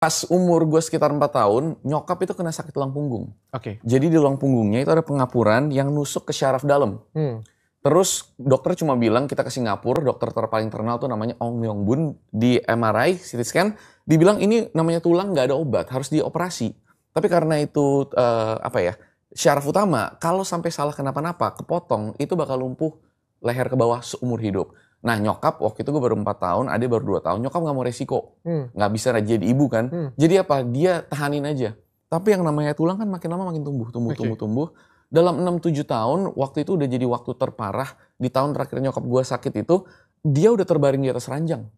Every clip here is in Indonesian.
Pas umur gue sekitar 4 tahun, nyokap itu kena sakit tulang punggung. Oke. Jadi di tulang punggungnya itu ada pengapuran yang nusuk ke syaraf dalam. Terus dokter cuma bilang kita ke Singapura, dokter terpaling terkenal tuh namanya Ong Myong Bun, di MRI, CT scan, dibilang ini namanya tulang nggak ada obat, harus dioperasi. Tapi karena itu syaraf utama, kalau sampai salah kenapa-napa, kepotong, itu bakal lumpuh leher ke bawah seumur hidup. Nah nyokap, waktu itu gue baru 4 tahun, adik baru 2 tahun, nyokap gak mau resiko. Gak bisa jadi ibu kan. Jadi apa? Dia tahanin aja. Tapi yang namanya tulang kan makin lama makin tumbuh. Dalam 6-7 tahun, waktu itu udah jadi waktu terparah. Di tahun terakhir nyokap gue sakit itu, dia udah terbaring di atas ranjang.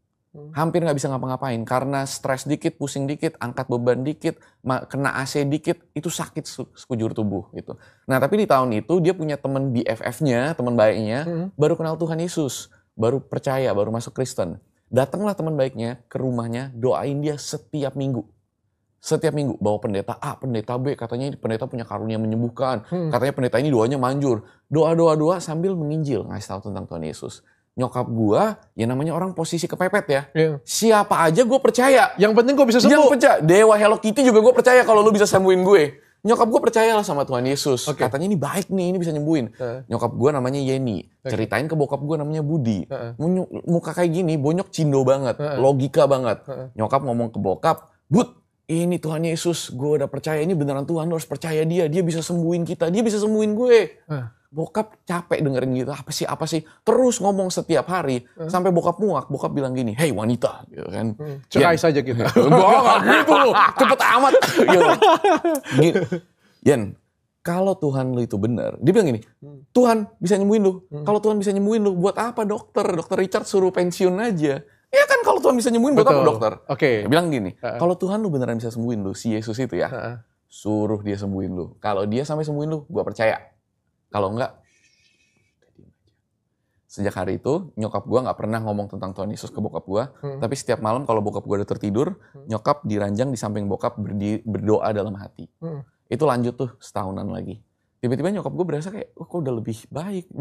Hampir gak bisa ngapa-ngapain. Karena stres dikit, pusing dikit, angkat beban dikit, kena AC dikit, itu sakit sekujur tubuh gitu. Nah tapi di tahun itu, dia punya teman BFF-nya, teman baiknya, baru kenal Tuhan Yesus. Baru percaya, baru masuk Kristen. Datanglah teman baiknya ke rumahnya, doain dia setiap minggu. Setiap minggu, bawa pendeta A, pendeta B, katanya pendeta punya karunia menyembuhkan. Katanya pendeta ini doanya manjur. Doa sambil menginjil, ngasih tahu tentang Tuhan Yesus. Nyokap gua, ya namanya orang posisi kepepet ya. Siapa aja gue percaya. Yang penting gue bisa sembuh. Yang percaya, Dewa Hello Kitty juga gue percaya kalau lu bisa sembuhin gue. Nyokap gue percayalah sama Tuhan Yesus. Katanya ini baik nih, ini bisa nyembuhin. Nyokap gue namanya Yeni. Ceritain ke bokap gue namanya Budi. Muka kayak gini, bonyok cindo banget. Logika banget. Nyokap ngomong ke bokap, Bud, ini Tuhan Yesus. Gue udah percaya, ini beneran Tuhan. Lu harus percaya dia. Dia bisa sembuhin kita. Dia bisa sembuhin gue. Bokap capek dengerin gitu. Apa sih? Terus ngomong setiap hari. Sampai bokap muak. Bokap bilang gini, hey wanita. Gitu kan. Cerai saja kita. Enggak gitu loh. Cepet amat. Yen, kalau Tuhan lu itu benar. Dia bilang gini, Tuhan bisa nyembuhin lu. Kalau Tuhan bisa nyembuhin lu, buat apa dokter? Dokter Richard suruh pensiun aja. Ya kan kalau Tuhan bisa nyembuhin, buat apa dokter? Dia bilang gini, kalau Tuhan lu beneran bisa sembuhin lu, si Yesus itu ya, suruh dia sembuhin lu. Kalau dia sampai sembuhin lu, gua percaya. Kalau enggak, sejak hari itu nyokap gue nggak pernah ngomong tentang Tuhan Yesus ke bokap gue. Tapi setiap malam kalau bokap gue udah tertidur, nyokap diranjang di samping bokap berdoa dalam hati. Itu lanjut tuh setahunan lagi. Tiba-tiba nyokap gue berasa kayak, kok udah lebih baik,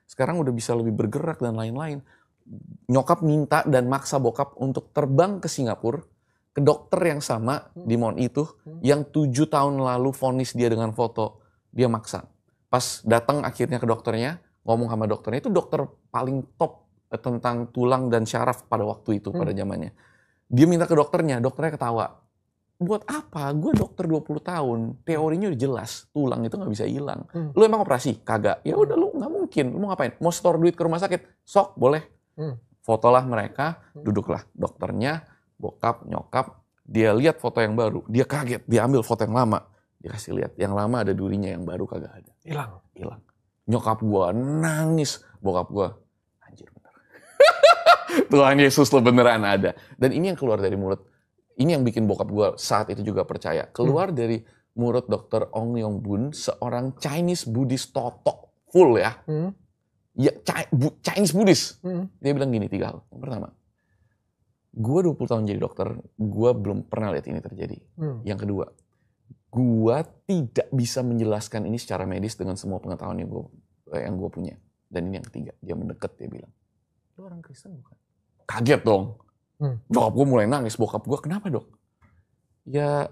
sekarang udah bisa lebih bergerak dan lain-lain. Nyokap minta dan maksa bokap untuk terbang ke Singapura, ke dokter yang sama di Mount itu, yang 7 tahun lalu vonis dia dengan foto, dia maksa. Pas datang akhirnya ke dokternya, ngomong sama dokternya, itu dokter paling top tentang tulang dan syaraf pada waktu itu, pada zamannya. Dia minta ke dokternya ketawa. Buat apa? Gue dokter 20 tahun, teorinya udah jelas, tulang itu gak bisa hilang. Lu emang operasi? Kagak. Ya udah lu gak mungkin, lu mau ngapain? Mau store duit ke rumah sakit? Sok, boleh. Fotolah mereka, duduklah dokternya, bokap, nyokap, dia lihat foto yang baru, dia kaget, dia ambil foto yang lama. Dia kasih lihat, yang lama ada durinya, yang baru kagak ada. Hilang. Nyokap gua nangis, bokap gua, anjir bener. Tuhan Yesus lo beneran ada. Dan ini yang keluar dari mulut, ini yang bikin bokap gua saat itu juga percaya. Keluar dari mulut Dr. Ong Myong Bun, seorang Chinese Buddhist totok, full ya. Ya Chinese Buddhist. Dia bilang gini 3 hal. Yang pertama, gua 20 tahun jadi dokter, gua belum pernah lihat ini terjadi. Yang kedua, gua tidak bisa menjelaskan ini secara medis dengan semua pengetahuan yang gua punya. Dan ini yang ketiga, dia mendekat, dia bilang, lu orang Kristen bukan? Kaget dong. Bokap gua mulai nangis, bokap gua, kenapa dok? Ya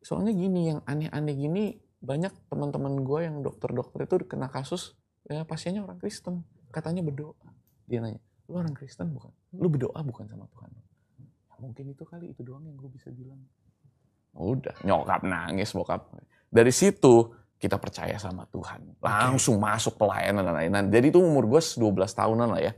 soalnya gini, yang aneh-aneh gini, banyak teman-teman gua yang dokter-dokter itu kena kasus, ya pasiennya orang Kristen. Katanya berdoa. Dia nanya, lu orang Kristen bukan? Lu berdoa bukan sama Tuhan? Ya, mungkin itu kali, itu doang yang gua bisa bilang. Udah, nyokap nangis bokap. Dari situ kita percaya sama Tuhan. Langsung masuk pelayanan dan lain-lain. Jadi itu umur gue 12 tahunan lah ya.